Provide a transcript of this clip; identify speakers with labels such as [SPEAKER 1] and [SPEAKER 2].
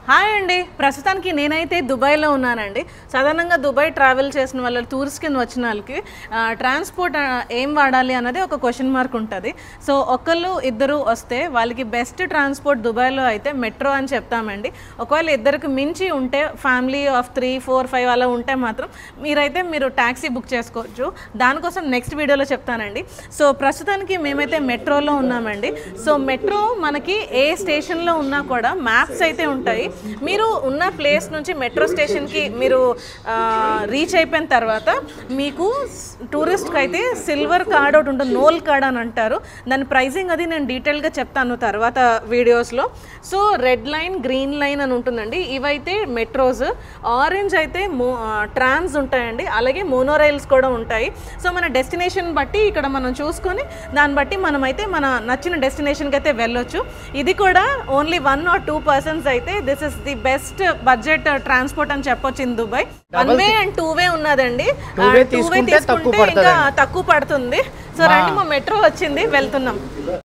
[SPEAKER 1] Hi అండి, ప్రస్తుతానికి నేనైతే దుబాయ్లో ఉన్నానండి. సాధారణంగా దుబాయ్ ట్రావెల్ చేసిన వాళ్ళు టూరిస్ట్ కింద వచ్చిన వాళ్ళకి ట్రాన్స్పోర్ట్ ఏం వాడాలి అన్నది ఒక క్వశ్చన్ మార్క్ ఉంటుంది. సో ఒకళ్ళు ఇద్దరు వస్తే వాళ్ళకి బెస్ట్ ట్రాన్స్పోర్ట్ దుబాయ్లో అయితే మెట్రో అని చెప్తామండి. ఒకవేళ ఇద్దరికి మించి ఉంటే ఫ్యామిలీ ఆఫ్ 3, 4, 5 అలా ఉంటే మాత్రం మీరు ట్యాక్సీ బుక్ చేసుకోవచ్చు. దానికోసం నెక్స్ట్ వీడియోలో చెప్తానండి. సో ప్రస్తుతానికి మేమైతే మెట్రోలో ఉన్నామండి. సో మెట్రో మనకి ఏ స్టేషన్లో ఉన్నా కూడా మ్యాప్స్ అయితే ఉంటాయి. మీరు ఉన్న ప్లేస్ నుంచి మెట్రో స్టేషన్కి మీరు రీచ్ అయిపోయిన తర్వాత మీకు టూరిస్ట్కి అయితే సిల్వర్ కార్డ్ ఒకటి ఉంటుంది, నోల్ కార్డ్ అని అంటారు. దాని ప్రైజింగ్ అది నేను డీటెయిల్గా చెప్తాను తర్వాత వీడియోస్లో. So red line, green line అని ఉంటుందండి. ఇవైతే మెట్రోస్. ఆరెంజ్ అయితే ట్రామ్స్ ఉంటాయండి, అలాగే మోనోరైల్స్ కూడా ఉంటాయి. సో మన డెస్టినేషన్ బట్టి ఇక్కడ మనం చూసుకొని దాన్ని బట్టి మనమైతే మన నచ్చిన డెస్టినేషన్కి అయితే వెళ్ళొచ్చు. ఇది కూడా ఓన్లీ 1 or 2 persons అయితే this is the best budget transport అని చెప్పొచ్చు in Dubai. 1 way and 2 way ఉన్నదండి. 2 way తీసుకుంటే ఇంకా తక్కువ పడుతుంది. సో రండి, మా మెట్రో వచ్చింది, వెళ్తున్నాం.